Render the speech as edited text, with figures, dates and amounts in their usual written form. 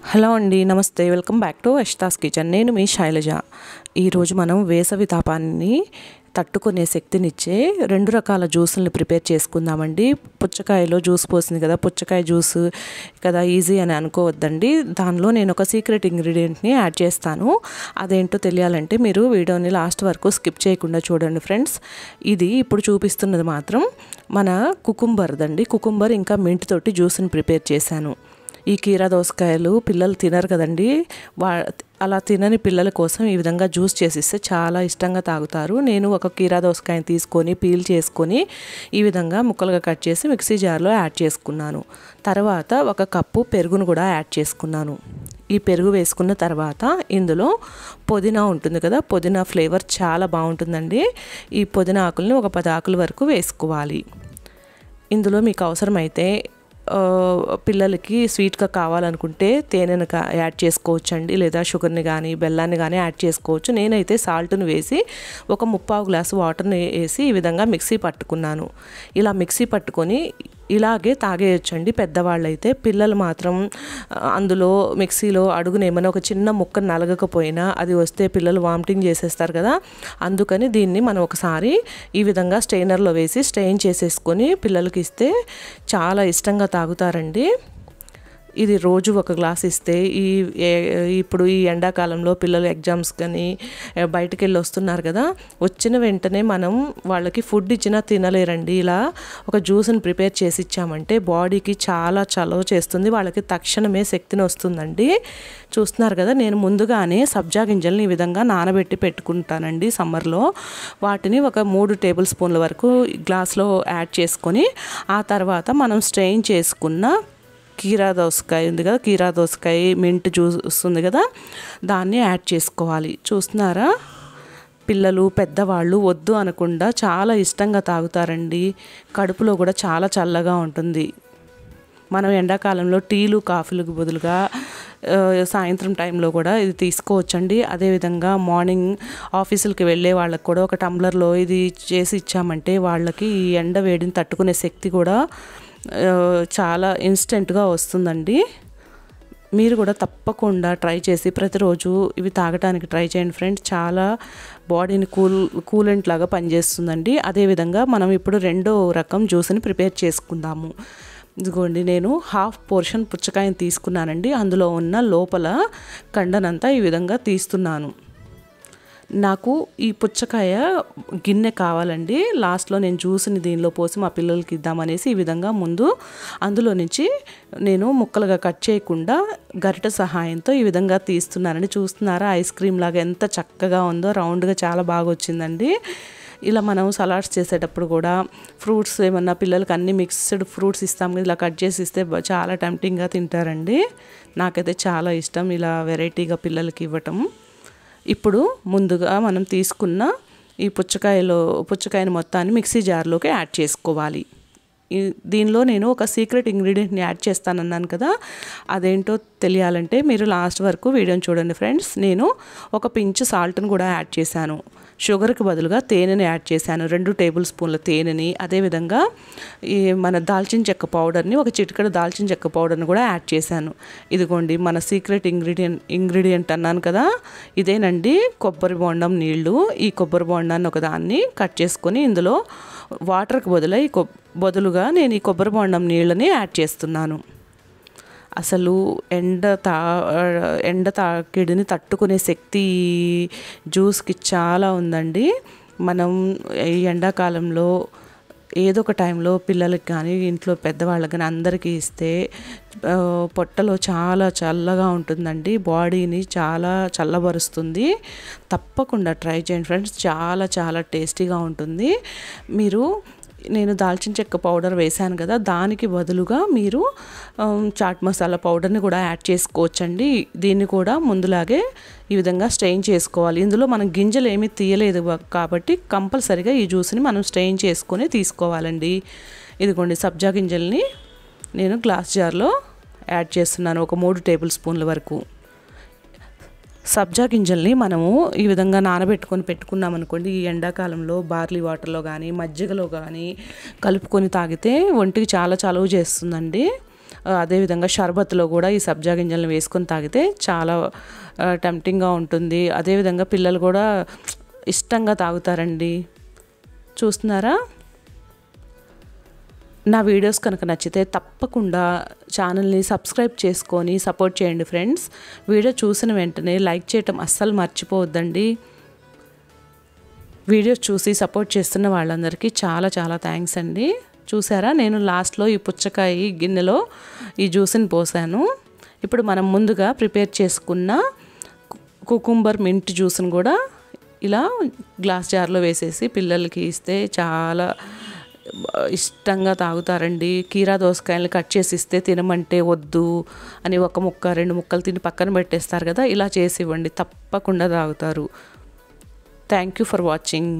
Hello అండి, నమస్తే. Welcome back to Ashta's kitchen. నేను మీ శైలజ. ఈరోజు మనం వేసవి తాపాన్ని తట్టుకునే శక్తినిచ్చే 2 రకాల జ్యూసులను ప్రిపేర్ చేసుకుందామండి. పుచ్చకాయలో జ్యూస్ పోసింది కదా, పుచ్చకాయ జ్యూస్ కదా ఈజీ అని అనుకోవద్దండి. దానిలో నేను ఒక సీక్రెట్ ఇంగ్రీడియంట్ని యాడ్ చేస్తాను. అదేంటో తెలియాలంటే మీరు వీడియోని లాస్ట్ వరకు స్కిప్ చేయకుండా చూడండి ఫ్రెండ్స్. ఇది ఇప్పుడు చూపిస్తున్నది మాత్రం మన కుకుంబర్దండి. కుకుంబర్ ఇంకా మింట్ తోటి జ్యూస్ని ప్రిపేర్ చేశాను. ఈ కీరా దోసకాయలు పిల్లలు తినరు కదండి. అలా తినని పిల్లల కోసం ఈ విధంగా జ్యూస్ చేసిస్తే చాలా ఇష్టంగా తాగుతారు. నేను ఒక కీరా దోసకాయని తీసుకొని పీల్ చేసుకొని ఈ విధంగా ముక్కలుగా కట్ చేసి మిక్సీ జార్లో యాడ్ చేసుకున్నాను. తర్వాత 1 కప్పు పెరుగును కూడా యాడ్ చేసుకున్నాను. ఈ పెరుగు వేసుకున్న తర్వాత ఇందులో పుదీనా ఉంటుంది కదా, పుదీనా ఫ్లేవర్ చాలా బాగుంటుందండి. ఈ పుదీనా ఆకుల్ని ఒక 10 ఆకుల వరకు వేసుకోవాలి. ఇందులో మీకు అవసరమైతే పిల్లలకి స్వీట్గా కావాలనుకుంటే తేనెను యాడ్ చేసుకోవచ్చండి, లేదా షుగర్ని కానీ బెల్లాన్ని కానీ యాడ్ చేసుకోవచ్చు. నేనైతే సాల్ట్ని వేసి ఒక 3/4 గ్లాసు వాటర్ని వేసి ఈ విధంగా మిక్సీ పట్టుకున్నాను. ఇలా మిక్సీ పట్టుకొని ఇలాగే తాగేయచ్చండి పెద్దవాళ్ళైతే. పిల్లలు మాత్రం అందులో మిక్సీలో అడుగున ఏమైనా ఒక చిన్న ముక్క నలగకపోయినా అది వస్తే పిల్లలు వామిటింగ్ చేసేస్తారు కదా. అందుకని దీన్ని మనం ఒకసారి ఈ విధంగా స్ట్రెయినర్లో వేసి స్ట్రెయిన్ చేసేసుకొని పిల్లలకి ఇస్తే చాలా ఇష్టంగా తాగుతారండి. ఇది రోజు 1 గ్లాస్ ఇస్తే ఇప్పుడు ఈ ఎండాకాలంలో పిల్లలు ఎగ్జామ్స్ కానీ బయటికి వెళ్ళి వస్తున్నారు కదా, వచ్చిన వెంటనే మనం వాళ్ళకి ఫుడ్ ఇచ్చినా తినలేరండి. ఇలా ఒక జ్యూస్ని ప్రిపేర్ చేసి ఇచ్చామంటే బాడీకి చాలా చలవ చేస్తుంది, వాళ్ళకి తక్షణమే శక్తిని వస్తుందండి. చూస్తున్నారు కదా, నేను ముందుగానే సబ్జా గింజల్ని ఈ విధంగా నానబెట్టి పెట్టుకుంటానండి సమ్మర్లో. వాటిని ఒక 3 టేబుల్ స్పూన్ల వరకు గ్లాస్లో యాడ్ చేసుకొని ఆ తర్వాత మనం స్ట్రెయిన్ చేసుకున్న కీరా దోసకాయ ఉంది కదా, కీరా దోసకాయ మింట్ జ్యూస్ ఉంది కదా, దాన్ని యాడ్ చేసుకోవాలి. చూస్తున్నారా, పిల్లలు పెద్దవాళ్ళు వద్దు అనకుండా చాలా ఇష్టంగా తాగుతారండి. కడుపులో కూడా చాలా చల్లగా ఉంటుంది. మనం ఎండాకాలంలో టీలు కాఫీలకు బదులుగా సాయంత్రం టైంలో కూడా ఇది తీసుకోవచ్చండి. అదేవిధంగా మార్నింగ్ ఆఫీసులకి వెళ్ళే వాళ్ళకి కూడా ఒక టంబ్లర్లో ఇది చేసి ఇచ్చామంటే వాళ్ళకి ఈ ఎండ వేడిని తట్టుకునే శక్తి కూడా చాలా ఇన్స్టెంట్గా వస్తుందండి. మీరు కూడా తప్పకుండా ట్రై చేసి ప్రతిరోజు ఇవి తాగడానికి ట్రై చేయండి ఫ్రెండ్స్. చాలా బాడీని కూలెంట్ లాగా పనిచేస్తుందండి. అదేవిధంగా మనం ఇప్పుడు 2వ రకం జ్యూస్ని ప్రిపేర్ చేసుకుందాము. ఇదిగోండి, నేను 1/2 పోర్షన్ పుచ్చకాయని తీసుకున్నానండి. అందులో ఉన్న లోపల కండనంతా ఈ విధంగా తీస్తున్నాను. నాకు ఈ పుచ్చకాయ గిన్నె కావాలండి. లాస్ట్లో నేను జ్యూస్ని దీనిలో పోసి మా పిల్లలకి ఇద్దామనేసి ఈ విధంగా ముందు అందులో నుంచి నేను ముక్కలుగా కట్ చేయకుండా గరిటె సహాయంతో ఈ విధంగా తీస్తున్నానండి. చూస్తున్నారా, ఐస్ క్రీమ్ లాగా ఎంత చక్కగా ఉందో, రౌండ్గా చాలా బాగా వచ్చిందండి. ఇలా మనం సలాడ్స్ చేసేటప్పుడు కూడా ఫ్రూట్స్ ఏమన్నా పిల్లలకి అన్ని మిక్స్డ్ ఫ్రూట్స్ ఇస్తాం కదా, ఇలా కట్ చేసి ఇస్తే చాలా టెంప్టింగ్గా తింటారండి. నాకైతే చాలా ఇష్టం ఇలా వెరైటీగా పిల్లలకి ఇవ్వటం. ఇప్పుడు ముందుగా మనం తీసుకున్న ఈ పుచ్చకాయని మొత్తాన్ని మిక్సీ జార్లోకి యాడ్ చేసుకోవాలి. దీనిలో నేను ఒక సీక్రెట్ ఇంగ్రీడియంట్ని యాడ్ చేస్తానన్నాను కదా, అదేంటో తెలియాలంటే మీరు లాస్ట్ వరకు వీడియోని చూడండి ఫ్రెండ్స్. నేను ఒక పించ్ సాల్ట్ని కూడా యాడ్ చేశాను. షుగర్కి బదులుగా తేనెని యాడ్ చేశాను, 2 టేబుల్ స్పూన్ల తేనెని. అదేవిధంగా ఈ మన దాల్చిన చెక్క పౌడర్ని, ఒక చిటికెడు దాల్చిన చెక్క పౌడర్ని కూడా యాడ్ చేశాను. ఇదిగోండి మన సీక్రెట్ ఇంగ్రీడియంట్ అన్నాను కదా, ఇదేనండి కొబ్బరి బొండం నీళ్ళు. ఈ కొబ్బరి బొండాన్ని ఒకదాన్ని కట్ చేసుకొని ఇందులో వాటర్కి బదులుగా నేను ఈ కొబ్బరి బొండం నీళ్ళని యాడ్ చేస్తున్నాను. అసలు ఎండ తాకిడిని తట్టుకునే శక్తి జ్యూస్కి చాలా ఉందండి. మనం ఈ ఎండాకాలంలో ఏదో ఒక టైంలో పిల్లలకి కానీ ఇంట్లో పెద్దవాళ్ళకి కానీ అందరికీ ఇస్తే పొట్టలో చాలా చల్లగా ఉంటుందండి, బాడీని చాలా చల్లబరుస్తుంది. తప్పకుండా ట్రై చేయండి ఫ్రెండ్స్, చాలా చాలా టేస్టీగా ఉంటుంది. నేను దాల్చిన చెక్క పౌడర్ వేశాను కదా, దానికి బదులుగా మీరు చాట్ మసాలా పౌడర్ని కూడా యాడ్ చేసుకోవచ్చండి. దీన్ని కూడా ముందులాగే ఈ విధంగా స్ట్రెయిన్ చేసుకోవాలి. ఇందులో మనం గింజలు ఏమీ తీయలేదు కాబట్టి కంపల్సరీగా ఈ జ్యూస్ని మనం స్ట్రెయిన్ చేసుకొని తీసుకోవాలండి. ఇదిగోండి, సబ్జా గింజల్ని నేను గ్లాస్ జార్లో యాడ్ చేస్తున్నాను, ఒక 3 టేబుల్ స్పూన్ల వరకు. సబ్జా గింజల్ని మనము ఈ విధంగా నానబెట్టుకొని పెట్టుకున్నాం అనుకోండి, ఈ ఎండాకాలంలో బార్లీ వాటర్లో కానీ మజ్జిగలో కానీ కలుపుకొని తాగితే ఒంటికి చాలా చలువ చేస్తుందండి. అదేవిధంగా షర్బత్లో కూడా ఈ సబ్జా గింజలను వేసుకొని తాగితే చాలా టెంప్టింగ్గా ఉంటుంది. అదేవిధంగా పిల్లలు కూడా ఇష్టంగా తాగుతారండి. చూస్తున్నారా? నా వీడియోస్ కనుక నచ్చితే తప్పకుండా ఛానల్ని సబ్స్క్రైబ్ చేసుకొని సపోర్ట్ చేయండి ఫ్రెండ్స్. వీడియో చూసిన వెంటనే లైక్ చేయటం అస్సలు మర్చిపోవద్దండి. వీడియోస్ చూసి సపోర్ట్ చేస్తున్న వాళ్ళందరికీ చాలా చాలా థ్యాంక్స్ అండి. చూసారా, నేను లాస్ట్లో ఈ పుచ్చకాయ గిన్నెలో ఈ జ్యూస్ని పోసాను. ఇప్పుడు మనం ముందుగా ప్రిపేర్ చేసుకున్న కుకుంబర్ మింట్ జ్యూస్ని కూడా ఇలా గ్లాస్ జార్లో వేసేసి పిల్లలకి ఇస్తే చాలా ఇష్టంగా తాగుతారండి. కీరా దోసకాయలు కట్ చేసి ఇస్తే తినమంటే వద్దు అని ఒక ముక్క 2 ముక్కలు తిని పక్కన పెట్టేస్తారు కదా, ఇలా చేసి ఇవ్వండి, తప్పకుండా తాగుతారు. Thank you for watching.